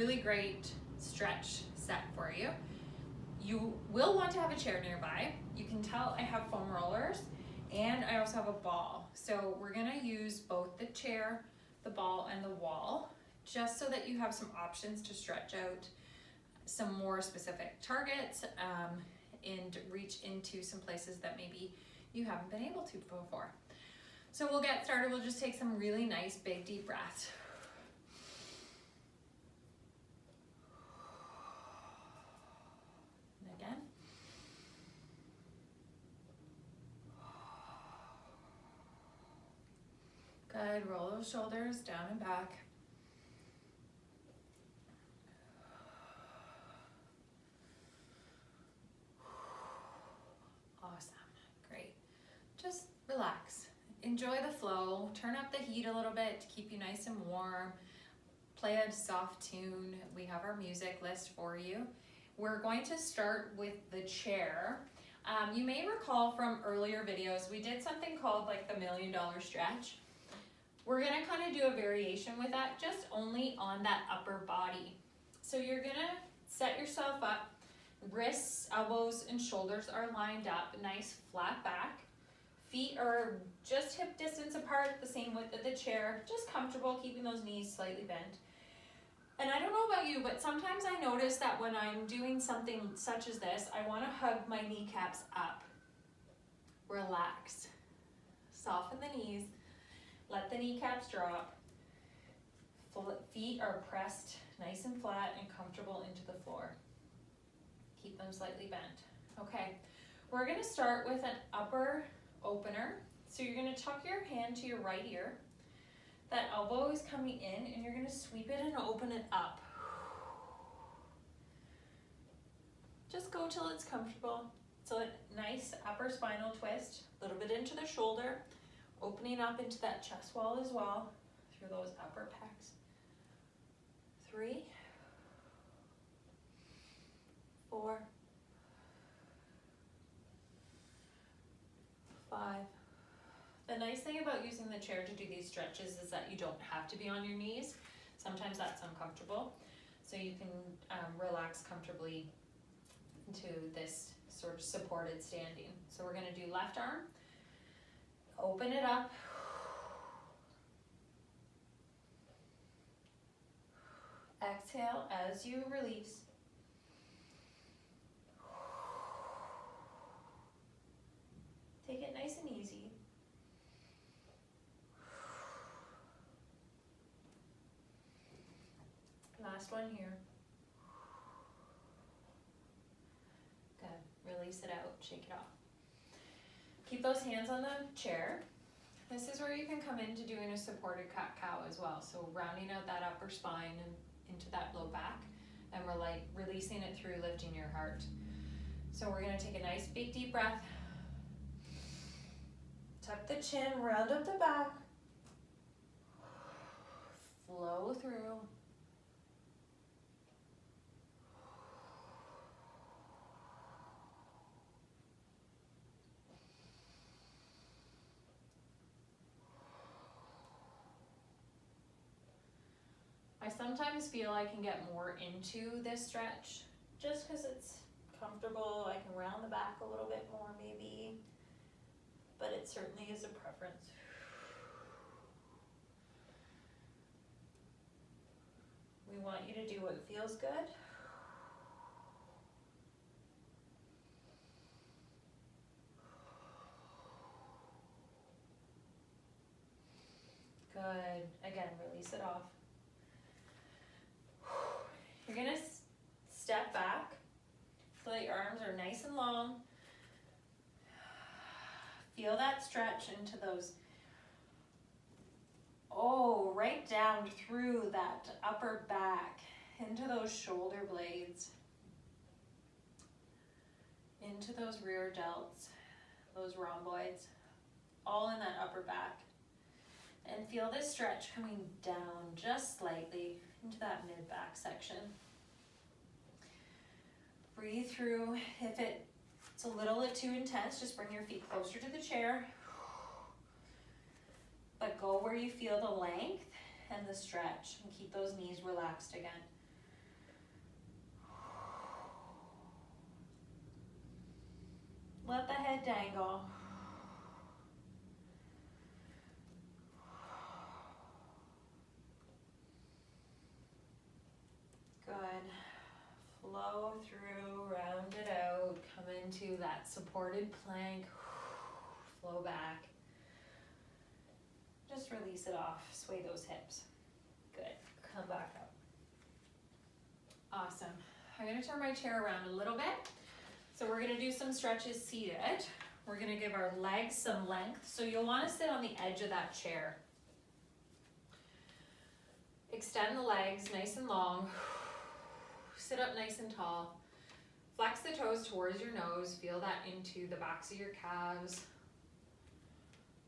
really great stretch set for you. You will want to have a chair nearby. You can tell I have foam rollers and I also have a ball. So we're gonna use both the chair, the ball, and the wall, just so that you have some options to stretch out some more specific targets and reach into some places that maybe you haven't been able to before. So we'll get started. We'll just take some really nice big deep breaths. And again. Good, roll those shoulders down and back. Awesome, great. Just relax. Enjoy the flow. Turn up the heat a little bit to keep you nice and warm. Play a soft tune. We have our music list for you. We're going to start with the chair. You may recall from earlier videos, we did something called like the $1 million stretch. We're gonna kind of do a variation with that, just only on that upper body. So you're gonna set yourself up, wrists, elbows, and shoulders are lined up, nice flat back. Feet are just hip distance apart, the same width of the chair, just comfortable, keeping those knees slightly bent. And I don't know about you, but sometimes I notice that when I'm doing something such as this, I wanna hug my kneecaps up. Relax, soften the knees, let the kneecaps drop. Feet are pressed nice and flat and comfortable into the floor. Keep them slightly bent. Okay, we're gonna start with an upper opener. So you're gonna tuck your hand to your right ear. That elbow is coming in and you're gonna sweep it and open it up. Just go till it's comfortable. So a nice upper spinal twist, a little bit into the shoulder, opening up into that chest wall as well, through those upper pecs. 3, 4, 5. The nice thing about using the chair to do these stretches is that you don't have to be on your knees. Sometimes that's uncomfortable. So you can relax comfortably into this sort of supported standing. So we're gonna do left arm, open it up. Exhale as you release. Take it nice and easy. Last one here. Good. Release it out, shake it off. Keep those hands on the chair. This is where you can come into doing a supported cat-cow as well. So rounding out that upper spine and into that low back, and we're like releasing it through lifting your heart. So we're gonna take a nice big deep breath. Tuck the chin, round up the back. Flow through. I sometimes feel I can get more into this stretch just because it's comfortable. I can round the back a little bit more maybe, but it certainly is a preference. We want you to do what feels good. Good. Again, release it off. You're gonna step back so that your arms are nice and long. Feel that stretch into those, right down through that upper back, into those shoulder blades, into those rear delts, those rhomboids, all in that upper back. And feel this stretch coming down just slightly into that mid-back section. Breathe through. If it's a little too intense, just bring your feet closer to the chair. But go where you feel the length and the stretch, and keep those knees relaxed again. Let the head dangle. Good. Flow through, round it out, come into that supported plank, flow back. Just release it off, sway those hips. Good, come back up. Awesome. I'm gonna turn my chair around a little bit. So we're gonna do some stretches seated. We're gonna give our legs some length. So you'll wanna sit on the edge of that chair. Extend the legs nice and long. Sit up nice and tall. Flex the toes towards your nose. Feel that into the backs of your calves.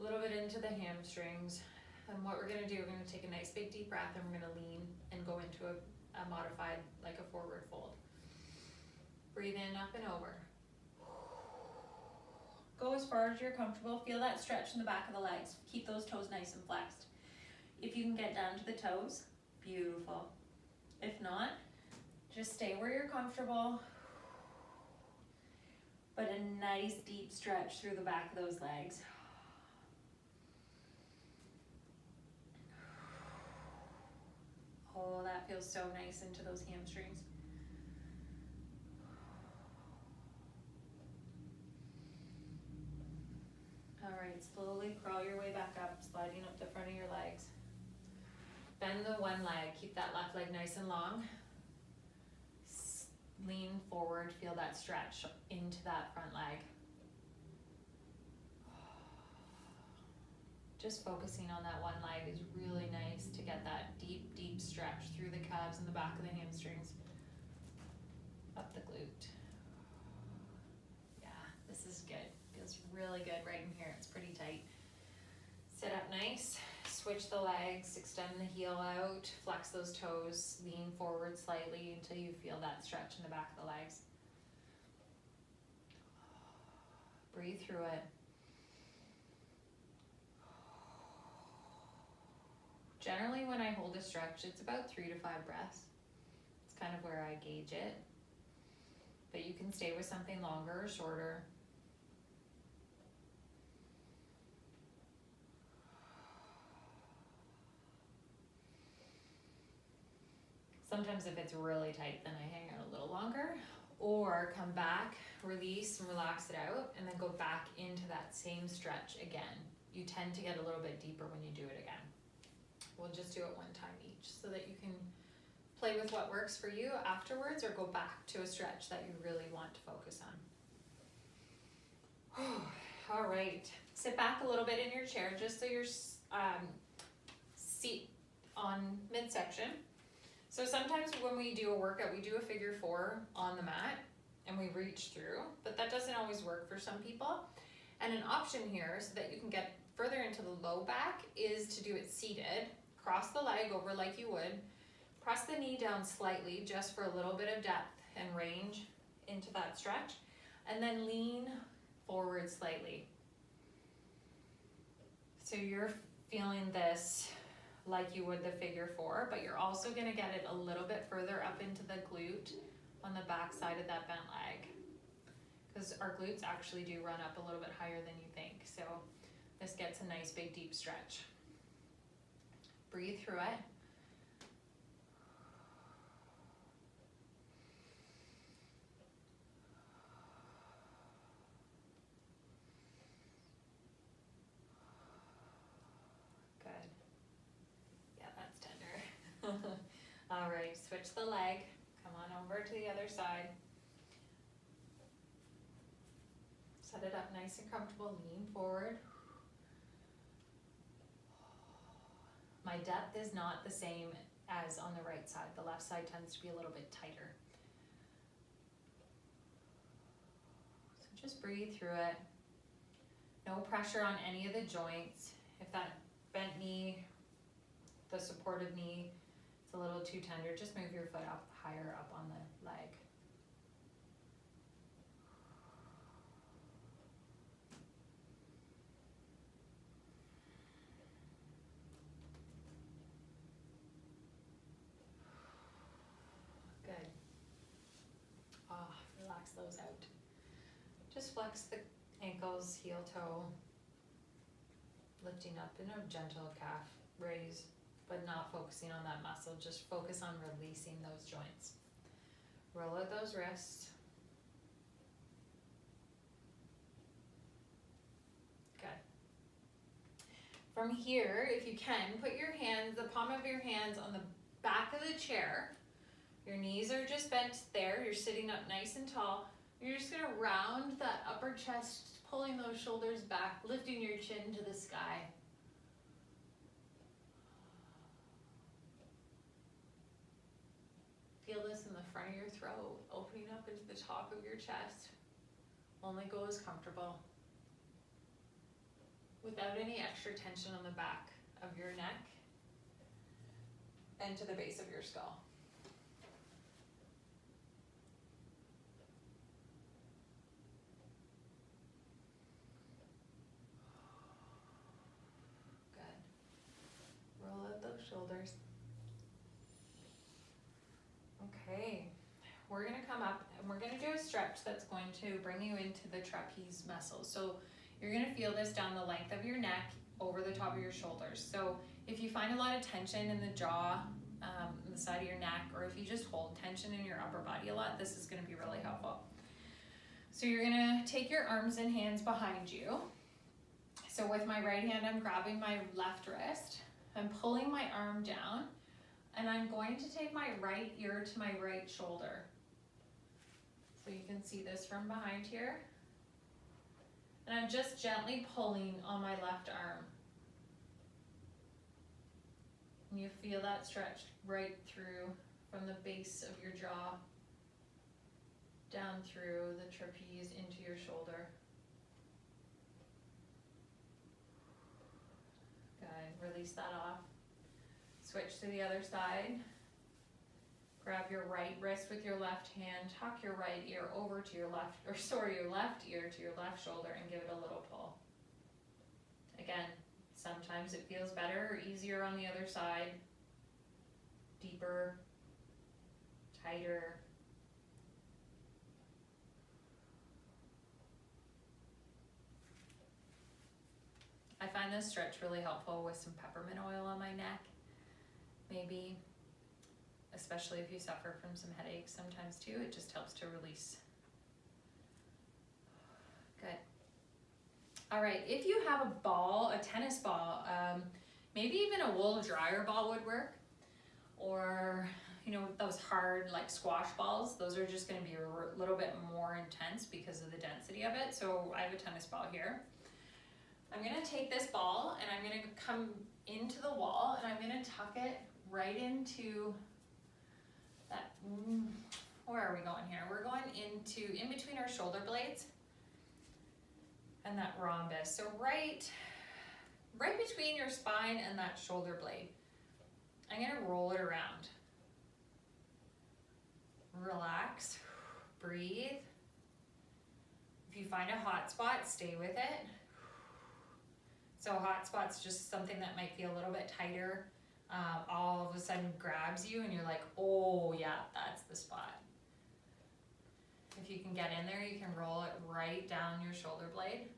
A little bit into the hamstrings. And what we're gonna do, we're gonna take a nice big deep breath and we're gonna lean and go into a modified, like a forward fold. Breathe in, up and over. Go as far as you're comfortable. Feel that stretch in the back of the legs. Keep those toes nice and flexed. If you can get down to the toes, beautiful. If not, just stay where you're comfortable. But a nice deep stretch through the back of those legs. Oh, that feels so nice into those hamstrings. All right, slowly crawl your way back up, sliding up the front of your legs. Bend the one leg, keep that left leg nice and long. Lean forward, feel that stretch into that front leg. Just focusing on that one leg is really nice to get that deep, deep stretch through the calves and the back of the hamstrings. Up the glute. Yeah, this is good. Feels really good right in here. It's pretty tight. Sit up nice. Switch the legs, extend the heel out, flex those toes, lean forward slightly until you feel that stretch in the back of the legs. Breathe through it. Generally when I hold a stretch, it's about 3 to 5 breaths. It's kind of where I gauge it. But you can stay with something longer or shorter. Sometimes if it's really tight, then I hang out a little longer, or come back, release and relax it out, and then go back into that same stretch again. You tend to get a little bit deeper when you do it again. We'll just do it one time each so that you can play with what works for you afterwards, or go back to a stretch that you really want to focus on. All right, sit back a little bit in your chair just so your seat on midsection. So sometimes when we do a workout, we do a figure 4 on the mat and we reach through, but that doesn't always work for some people. And an option here so that you can get further into the low back is to do it seated. Cross the leg over like you would. Press the knee down slightly just for a little bit of depth and range into that stretch. And then lean forward slightly. So you're feeling this like you would the figure 4, but you're also going to get it a little bit further up into the glute on the back side of that bent leg, because our glutes actually do run up a little bit higher than you think. So this gets a nice big deep stretch. Breathe through it. All right, switch the leg, come on over to the other side. Set it up nice and comfortable, lean forward. My depth is not the same as on the right side. The left side tends to be a little bit tighter. So just breathe through it. No pressure on any of the joints. If that bent knee, the supportive knee, it's a little too tender, just move your foot up higher up on the leg. Good. Relax those out. Just flex the Ankles, heel, toe, lifting up in a gentle calf raise, but not focusing on that muscle, just focus on releasing those joints. Roll out those wrists. Good. From here, if you can, put your hands, the palm of your hands on the back of the chair. Your knees are just bent there. You're sitting up nice and tall. You're just gonna round that upper chest, pulling those shoulders back, lifting your chin to the sky. Feel this in the front of your throat, opening up into the top of your chest. Only go as comfortable. Without any extra tension on the back of your neck and to the base of your skull. Good. Roll out those shoulders. Okay, we're gonna come up and we're gonna do a stretch that's going to bring you into the trapeze muscles. So you're gonna feel this down the length of your neck, over the top of your shoulders. So if you find a lot of tension in the jaw, in the side of your neck, or if you just hold tension in your upper body a lot, this is gonna be really helpful. So you're gonna take your arms and hands behind you. So with my right hand, I'm grabbing my left wrist. I'm pulling my arm down, and I'm going to take my right ear to my right shoulder. So you can see this from behind here. And I'm just gently pulling on my left arm. And you feel that stretch right through from the base of your jaw, down through the trapeze into your shoulder. Good, release that off. Switch to the other side. Grab your right wrist with your left hand, tuck your right ear over to your left, your left ear to your left shoulder and give it a little pull. Again, sometimes it feels better or easier on the other side. Deeper, tighter. I find this stretch really helpful with some peppermint oil on my neck. Maybe, especially if you suffer from some headaches sometimes too, it just helps to release. Good. All right, if you have a ball, a tennis ball, maybe even a wool dryer ball would work, or you know, those hard like squash balls, those are just gonna be a little bit more intense because of the density of it. So I have a tennis ball here. I'm gonna take this ball and I'm gonna come into the wall and I'm gonna tuck it right into that, where are we going here? We're going into, in between our shoulder blades and that rhombus. So right between your spine and that shoulder blade. I'm gonna roll it around. Relax, breathe. If you find a hot spot, stay with it. So a hot spot's just something that might feel a little bit tighter. All of a sudden grabs you and you're like, oh yeah, that's the spot. If you can get in there, you can roll it right down your shoulder blade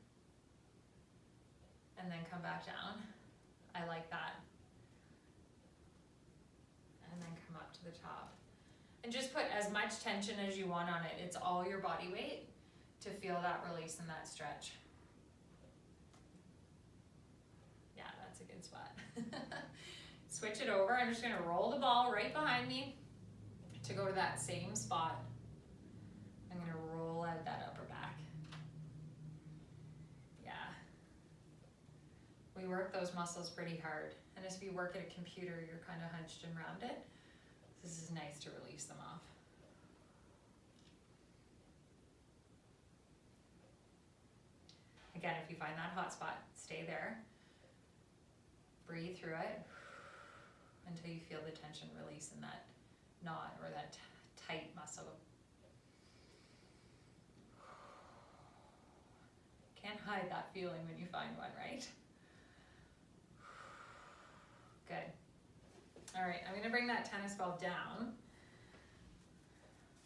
and then come back down. I like that. And then come up to the top. And just put as much tension as you want on it. It's all your body weight to feel that release and that stretch. Yeah, that's a good spot. Switch it over. I'm just gonna roll the ball right behind me to go to that same spot. I'm gonna roll out that upper back. Yeah. We work those muscles pretty hard. And as you work at a computer, you're kind of hunched and rounded. This is nice to release them off. Again, if you find that hot spot, stay there. Breathe through it until you feel the tension release in that knot or that tight muscle. Can't hide that feeling when you find one, right? Good. All right, I'm gonna bring that tennis ball down.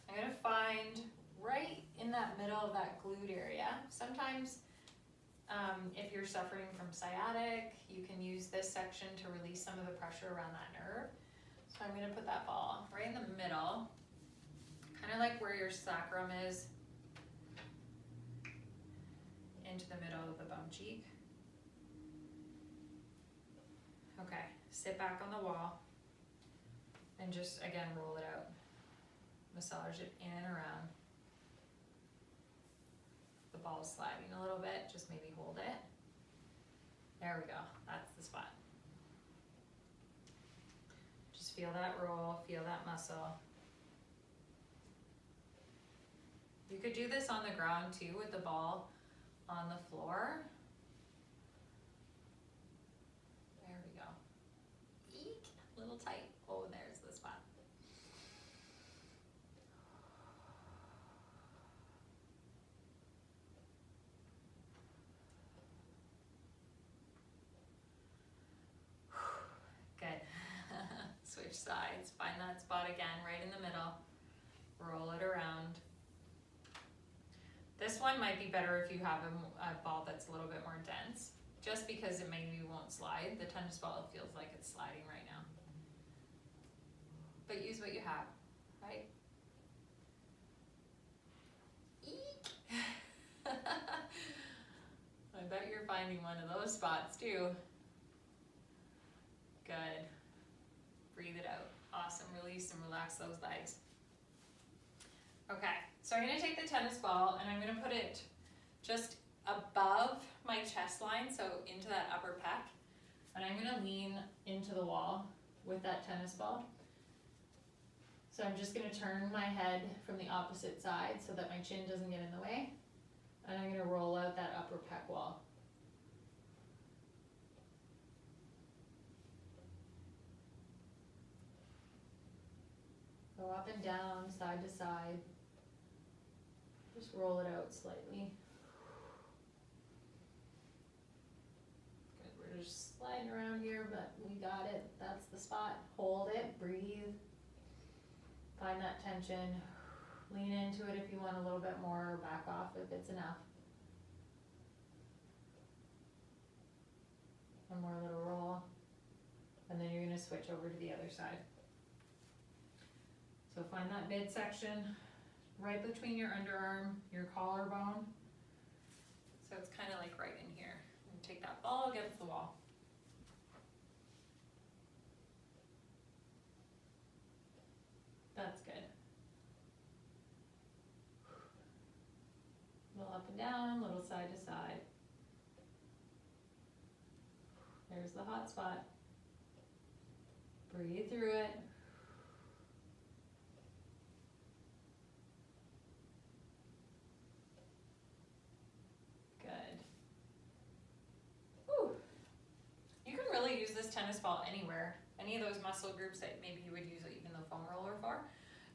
I'm gonna find right in that middle of that glute area. Sometimes If you're suffering from sciatic, you can use this section to release some of the pressure around that nerve. So I'm gonna put that ball right in the middle, kind of like where your sacrum is, into the middle of the bum cheek. Okay, sit back on the wall and just, again, roll it out. Massage it in and around. The ball's sliding a little bit, just maybe hold it. There we go, that's the spot. Just feel that roll, feel that muscle. You could do this on the ground too with the ball on the floor. There we go. Eek, a little tight. Oh, there's the spot. Good. Switch sides. Find that spot again, right in the middle. Roll it around. This one might be better if you have a ball that's a little bit more dense, just because it maybe won't slide. The tennis ball feels like it's sliding right now. But use what you have, right? Eek! I bet you're finding one of those spots too. Good. Breathe it out. Awesome. Release and relax those legs. Okay, so I'm going to take the tennis ball and I'm going to put it just above my chest line, so into that upper pec. And I'm going to lean into the wall with that tennis ball. So I'm just going to turn my head from the opposite side so that my chin doesn't get in the way. And I'm going to roll out that upper pec wall. Go up and down, side to side. Just roll it out slightly. Good, we're just sliding around here, but we got it. That's the spot. Hold it, breathe. Find that tension. Lean into it if you want a little bit more, or back off if it's enough. One more little roll. And then you're gonna switch over to the other side. So find that midsection right between your underarm, your collarbone. So it's kind of like right in here. And take that ball against the wall. That's good. A little up and down, little side to side. There's the hot spot. Breathe through it. Tennis ball anywhere, any of those muscle groups that maybe you would use even the foam roller for.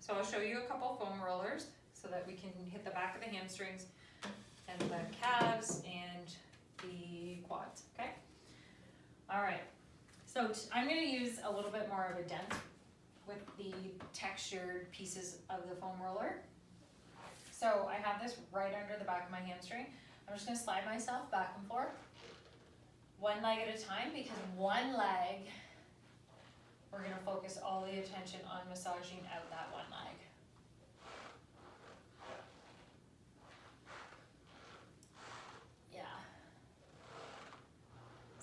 So I'll show you a couple foam rollers so that we can hit the back of the hamstrings and the calves and the quads, okay? All right, so I'm gonna use a little bit more of a dent with the textured pieces of the foam roller. So I have this right under the back of my hamstring. I'm just gonna slide myself back and forth. One leg at a time, because one leg, we're gonna focus all the attention on massaging out that one leg. Yeah.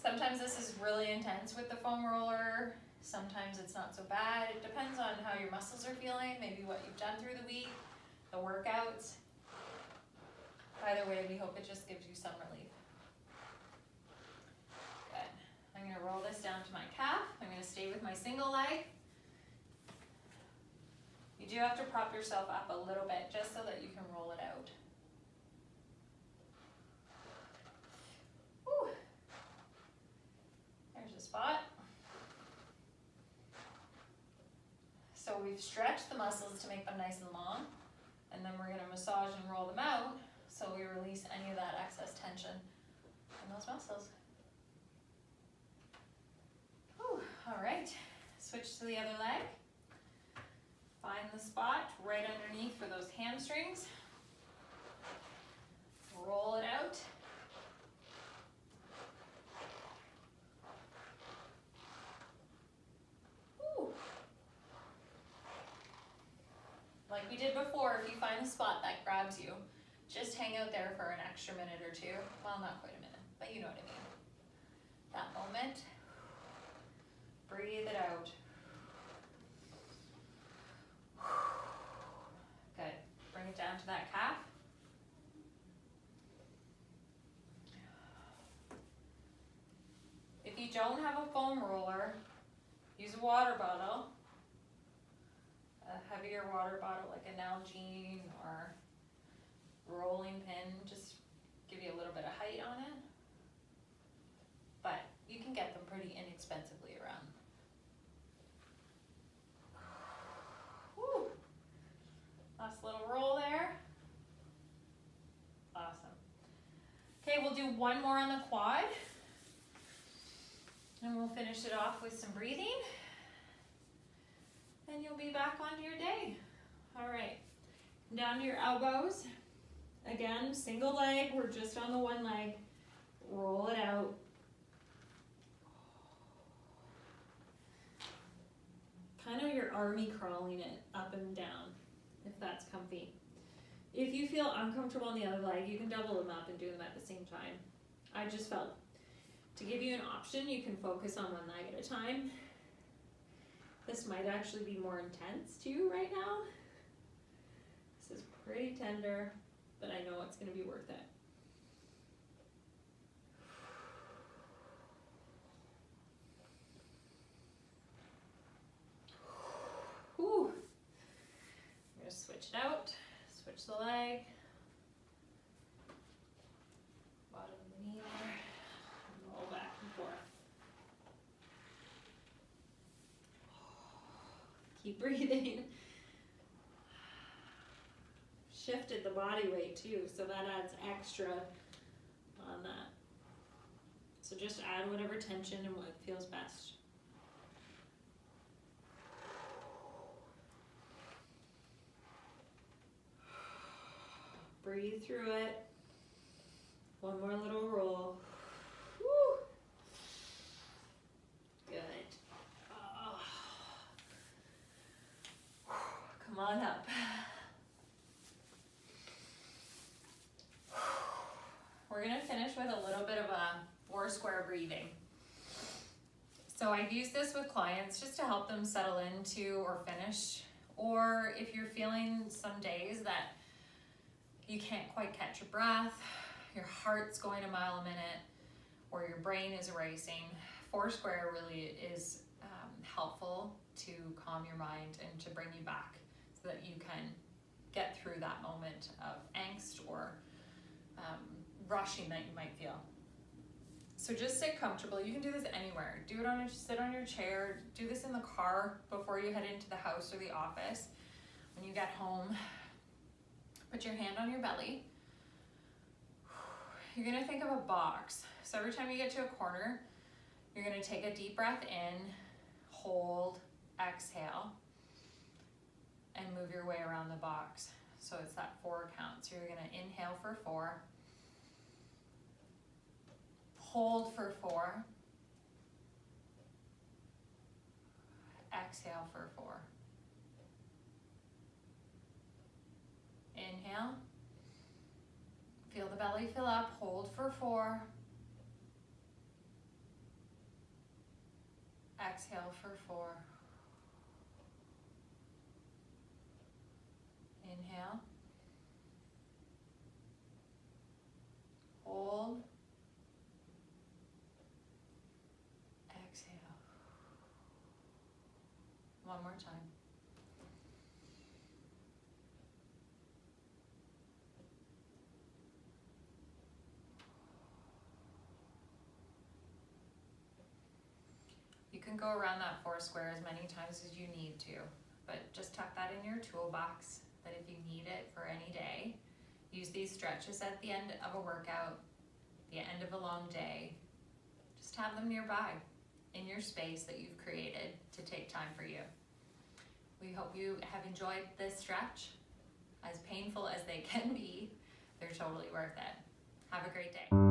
Sometimes this is really intense with the foam roller. Sometimes it's not so bad. It depends on how your muscles are feeling, maybe what you've done through the week, the workouts. Either way, we hope it just gives you some relief. I'm going to roll this down to my calf. I'm going to stay with my single leg. You do have to prop yourself up a little bit just so that you can roll it out. Whew. There's a spot. So we've stretched the muscles to make them nice and long, and then we're going to massage and roll them out so we release any of that excess tension in those muscles. All right, switch to the other leg. Find the spot right underneath for those hamstrings. Roll it out. did before, if you find a spot that grabs you, just hang out there for an extra minute or two. Well, not quite a minute, but you know what I mean. That moment, breathe it out. Good. Bring it down to that calf. If you don't have a foam roller, use a water bottle, a heavier water bottle like an Nalgene or rolling pin, just give you a little bit of height on it. But you can get them pretty inexpensively around. Woo. Last little roll there. Awesome. Okay, we'll do one more on the quad. And we'll finish it off with some breathing. And you'll be back onto your day. All right, down to your elbows. Again, single leg, we're just on the one leg. Roll it out. Kind of your army crawling it up and down, if that's comfy. If you feel uncomfortable on the other leg, you can double them up and do them at the same time. I just felt to give you an option, you can focus on one leg at a time. This might actually be more intense too right now. This is pretty tender, but I know it's going to be worth it. Whew. I'm going to switch it out, switch the leg. Bottom of the knee there. Roll back and forth. Keep breathing. Shifted the body weight too, so that adds extra on that. So just add whatever tension and what feels best. Breathe through it. One more little roll. Woo. Good. Oh. Come on up. We're going to finish with a little bit of a 4 square breathing. So I use this with clients just to help them settle into or finish, or if you're feeling some days that you can't quite catch your breath, your heart's going a mile a minute, or your brain is racing, 4 square really is helpful to calm your mind and to bring you back so that you can get through that moment of angst or rushing that you might feel. So just sit comfortable. You can do this anywhere. Do it sit on your chair. Do this in the car before you head into the house or the office. When you get home, put your hand on your belly. You're gonna think of a box. So every time you get to a corner, you're gonna take a deep breath in, hold, exhale, and move your way around the box. So it's that 4 count. So you're gonna inhale for 4, hold for 4, exhale for 4. Inhale, feel the belly fill up, hold for 4, exhale for 4. Inhale, hold, exhale. One more time. You can go around that 4 square as many times as you need to, but just tuck that in your toolbox that if you need it for any day, use these stretches at the end of a workout, the end of a long day. Just have them nearby in your space that you've created to take time for you. We hope you have enjoyed this stretch. As painful as they can be, they're totally worth it. Have a great day.